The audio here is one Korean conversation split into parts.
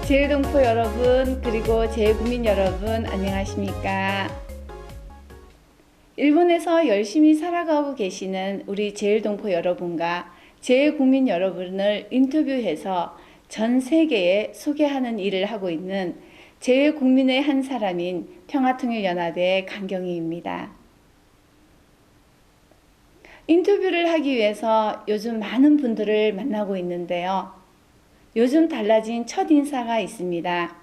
제일동포 여러분, 그리고 제일국민 여러분, 안녕하십니까? 일본에서 열심히 살아가고 계시는 우리 제일동포 여러분과 제일국민 여러분을 인터뷰해서 전 세계에 소개하는 일을 하고 있는 제일국민의 한 사람인 평화통일연합의 강경희입니다. 인터뷰를 하기 위해서 요즘 많은 분들을 만나고 있는데요. 요즘 달라진 첫인사가 있습니다.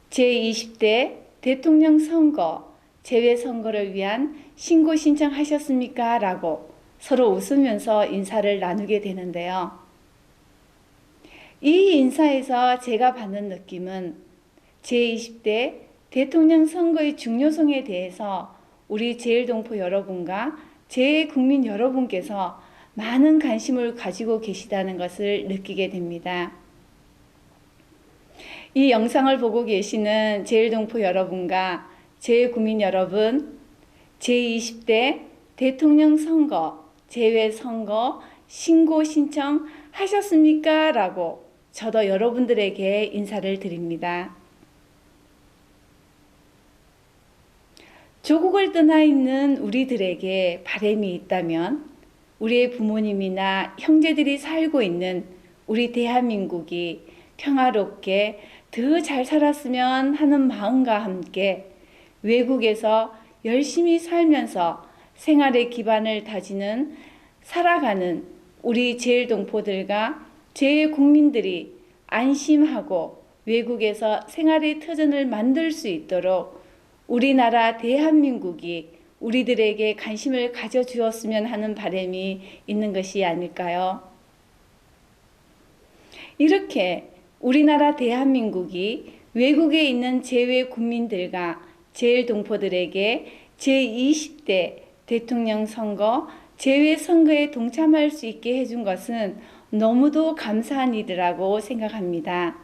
제20대 대통령 선거, 재외선거를 위한 신고 신청하셨습니까? 라고 서로 웃으면서 인사를 나누게 되는데요. 이 인사에서 제가 받는 느낌은 제20대 대통령 선거의 중요성에 대해서 우리 제일동포 여러분과 제일국민 여러분께서 많은 관심을 가지고 계시다는 것을 느끼게 됩니다. 이 영상을 보고 계시는 제일동포 여러분과 제일국민 여러분, 제20대 대통령 선거, 재외선거 신고 신청 하셨습니까? 라고 저도 여러분들에게 인사를 드립니다. 조국을 떠나 있는 우리들에게 바람이 있다면 우리의 부모님이나 형제들이 살고 있는 우리 대한민국이 평화롭게 더 잘 살았으면 하는 마음과 함께 외국에서 열심히 살면서 생활의 기반을 다지는 살아가는 우리 제일동포들과 제일국민들이 안심하고 외국에서 생활의 터전을 만들 수 있도록 우리나라 대한민국이 우리들에게 관심을 가져주었으면 하는 바람이 있는 것이 아닐까요? 이렇게 우리나라 대한민국이 외국에 있는 제외 국민들과 제일동포들에게 제20대 대통령 선거, 재외 선거에 동참할 수 있게 해준 것은 너무도 감사한 일이라고 생각합니다.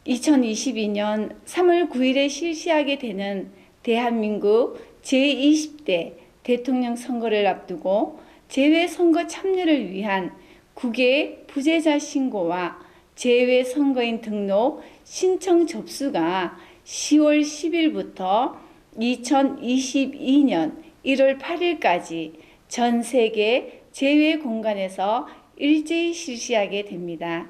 2022년 3월 9일에 실시하게 되는 대한민국 제20대 대통령 선거를 앞두고 재외선거 참여를 위한 국외 부재자 신고와 재외선거인 등록 신청 접수가 10월 10일부터 2022년 1월 8일까지 전 세계 재외 공간에서 일제히 실시하게 됩니다.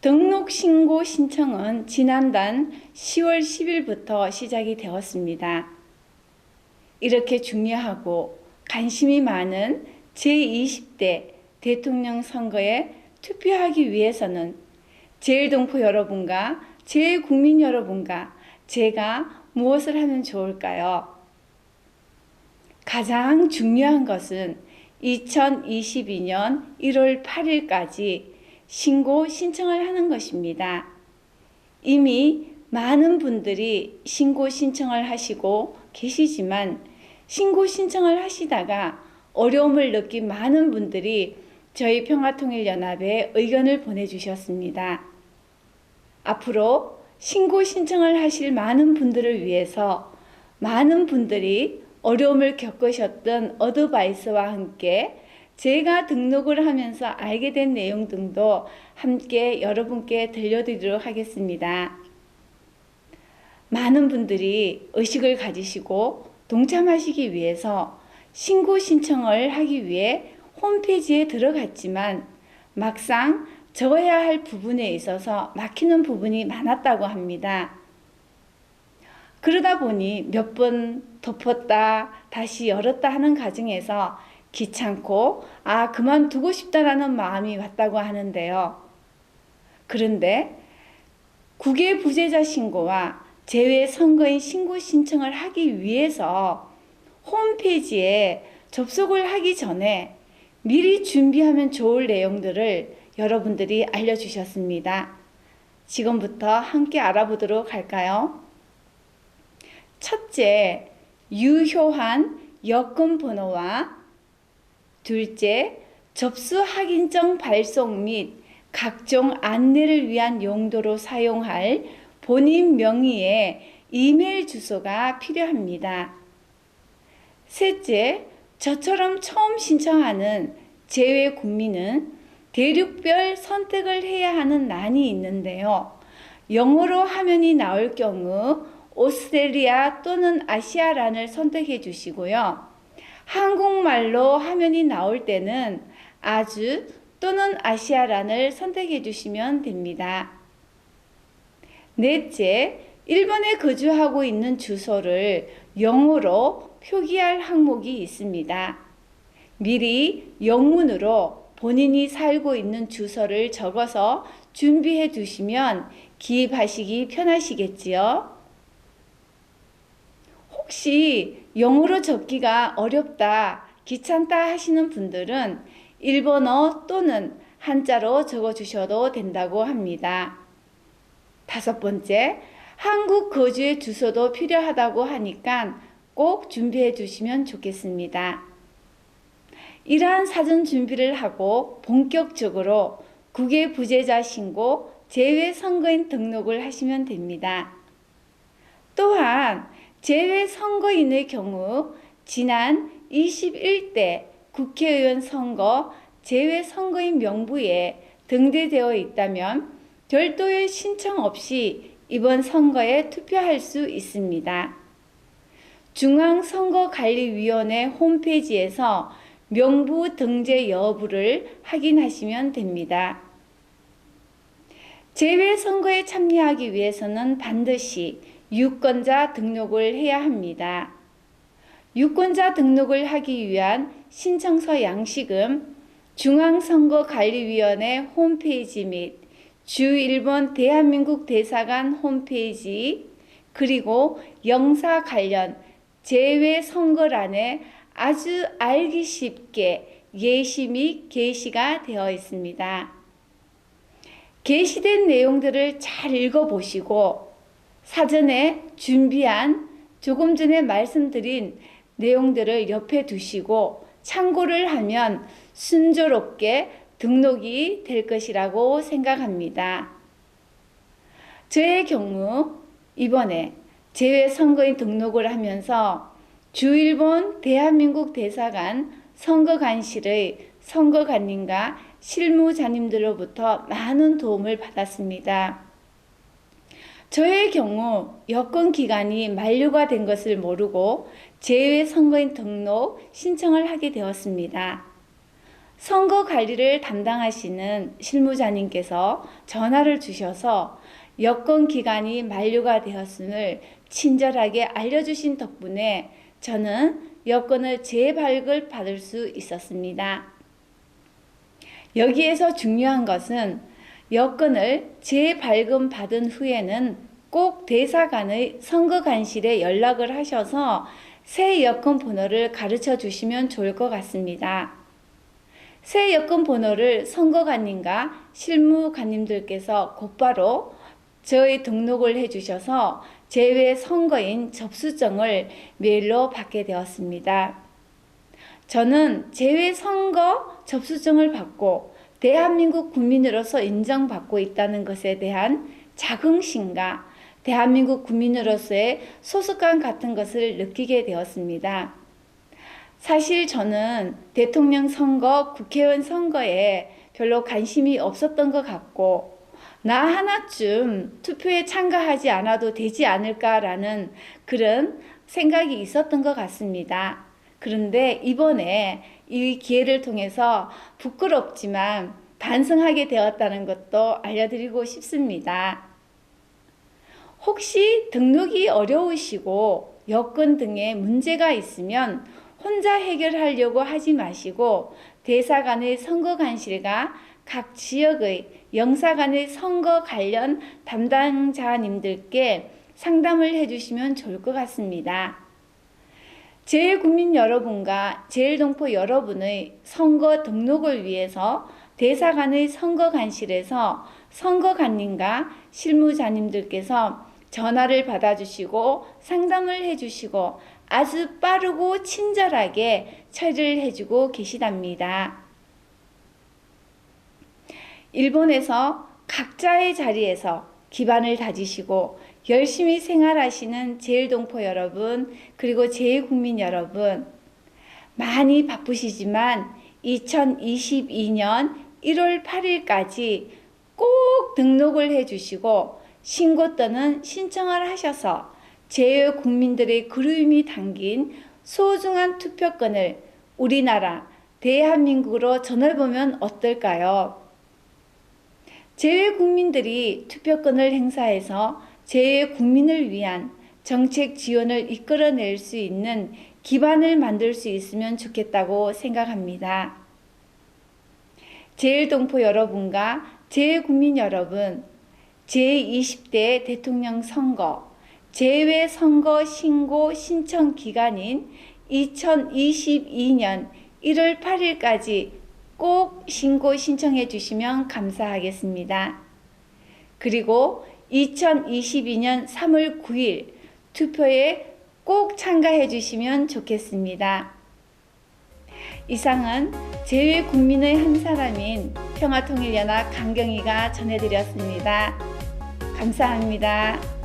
등록 신고 신청은 지난달 10월 10일부터 시작이 되었습니다. 이렇게 중요하고 관심이 많은 제20대 대통령 선거에 투표하기 위해서는 제일동포 여러분과 제일국민 여러분과 제가 무엇을 하면 좋을까요? 가장 중요한 것은 2022년 1월 8일까지 신고 신청을 하는 것입니다. 이미 많은 분들이 신고 신청을 하시고 계시지만 신고 신청을 하시다가 어려움을 느낀 많은 분들이 저희 평화통일연합에 의견을 보내주셨습니다. 앞으로 신고 신청을 하실 많은 분들을 위해서 많은 분들이 어려움을 겪으셨던 어드바이스와 함께 제가 등록을 하면서 알게 된 내용 등도 함께 여러분께 들려드리도록 하겠습니다. 많은 분들이 의식을 가지시고 동참하시기 위해서 신고 신청을 하기 위해 홈페이지에 들어갔지만 막상 적어야 할 부분에 있어서 막히는 부분이 많았다고 합니다. 그러다 보니 몇 번 덮었다 다시 열었다 하는 과정에서 귀찮고 그만두고 싶다라는 마음이 왔다고 하는데요. 그런데 국외 부재자 신고와 재외 선거인 신고 신청을 하기 위해서 홈페이지에 접속을 하기 전에 미리 준비하면 좋을 내용들을 여러분들이 알려주셨습니다. 지금부터 함께 알아보도록 할까요? 첫째, 유효한 여권 번호와 둘째, 접수 확인증 발송 및 각종 안내를 위한 용도로 사용할 본인 명의의 이메일 주소가 필요합니다. 셋째, 저처럼 처음 신청하는 재외 국민은 대륙별 선택을 해야 하는 난이 있는데요. 영어로 화면이 나올 경우 오스트레일리아 또는 아시아란을 선택해 주시고요. 한국말로 화면이 나올 때는 아주 또는 아시아란을 선택해 주시면 됩니다. 넷째, 일본에 거주하고 있는 주소를 영어로 표기할 항목이 있습니다. 미리 영문으로 본인이 살고 있는 주소를 적어서 준비해 두시면 기입하시기 편하시겠지요. 혹시 영어로 적기가 어렵다, 귀찮다 하시는 분들은 일본어 또는 한자로 적어 주셔도 된다고 합니다. 다섯 번째, 한국 거주의 주소도 필요하다고 하니까 꼭 준비해 주시면 좋겠습니다. 이러한 사전 준비를 하고 본격적으로 국외 부재자 신고, 재외 선거인 등록을 하시면 됩니다. 또한 재외 선거인의 경우 지난 21대 국회의원 선거 재외 선거인 명부에 등재되어 있다면 별도의 신청 없이 이번 선거에 투표할 수 있습니다. 중앙선거관리위원회 홈페이지에서 명부 등재 여부를 확인하시면 됩니다. 재외 선거에 참여하기 위해서는 반드시 유권자 등록을 해야 합니다. 유권자 등록을 하기 위한 신청서 양식은 중앙선거관리위원회 홈페이지 및 주1번 대한민국 대사관 홈페이지 그리고 영사 관련 재외 선거란에 아주 알기 쉽게 예시 및 게시가 되어 있습니다. 게시된 내용들을 잘 읽어보시고 사전에 준비한 조금 전에 말씀드린 내용들을 옆에 두시고 참고를 하면 순조롭게 등록이 될 것이라고 생각합니다. 저의 경우 이번에 재외선거인 등록을 하면서 주1번 대한민국 대사관 선거관실의 선거관님과 실무자님들로부터 많은 도움을 받았습니다. 저의 경우 여권 기간이 만료가 된 것을 모르고 재외선거인 등록 신청을 하게 되었습니다. 선거 관리를 담당하시는 실무자님께서 전화를 주셔서 여권 기간이 만료가 되었음을 친절하게 알려주신 덕분에 저는 여권을 재발급받을 수 있었습니다. 여기에서 중요한 것은 여권을 재발급받은 후에는 꼭 대사관의 선거관실에 연락을 하셔서 새 여권 번호를 가르쳐 주시면 좋을 것 같습니다. 새 여권 번호를 선거관님과 실무관님들께서 곧바로 저희 등록을 해주셔서 재외 선거인 접수증을 메일로 받게 되었습니다. 저는 재외 선거 접수증을 받고 대한민국 국민으로서 인정받고 있다는 것에 대한 자긍심과 대한민국 국민으로서의 소속감 같은 것을 느끼게 되었습니다. 사실 저는 대통령 선거, 국회의원 선거에 별로 관심이 없었던 것 같고 나 하나쯤 투표에 참가하지 않아도 되지 않을까라는 그런 생각이 있었던 것 같습니다. 그런데 이번에 이 기회를 통해서 부끄럽지만 반성하게 되었다는 것도 알려드리고 싶습니다. 혹시 등록이 어려우시고 여권 등에 문제가 있으면 혼자 해결하려고 하지 마시고 대사관의 선거관실과 각 지역의 영사관의 선거 관련 담당자님들께 상담을 해주시면 좋을 것 같습니다. 제일국민 여러분과 제일동포 여러분의 선거 등록을 위해서 대사관의 선거관실에서 선거관님과 실무자님들께서 전화를 받아주시고 상담을 해주시고 아주 빠르고 친절하게 처리를 해주고 계시답니다. 일본에서 각자의 자리에서 기반을 다지시고 열심히 생활하시는 제일동포 여러분 그리고 제일국민 여러분 많이 바쁘시지만 2022년 1월 8일까지 꼭 등록을 해주시고 신고 또는 신청을 하셔서 제외국민들의 그리움이 담긴 소중한 투표권을 우리나라 대한민국으로 전해보면 어떨까요? 제외국민들이 투표권을 행사해서 제외국민을 위한 정책 지원을 이끌어낼 수 있는 기반을 만들 수 있으면 좋겠다고 생각합니다. 제일동포 여러분과 제외국민 여러분, 제20대 대통령 선거, 제외선거 신고 신청 기간인 2022년 1월 8일까지 꼭 신고 신청해 주시면 감사하겠습니다. 그리고 2022년 3월 9일 투표에 꼭 참가해 주시면 좋겠습니다. 이상은 제외국민의 한 사람인 평화통일연합 강경희가 전해드렸습니다. 감사합니다.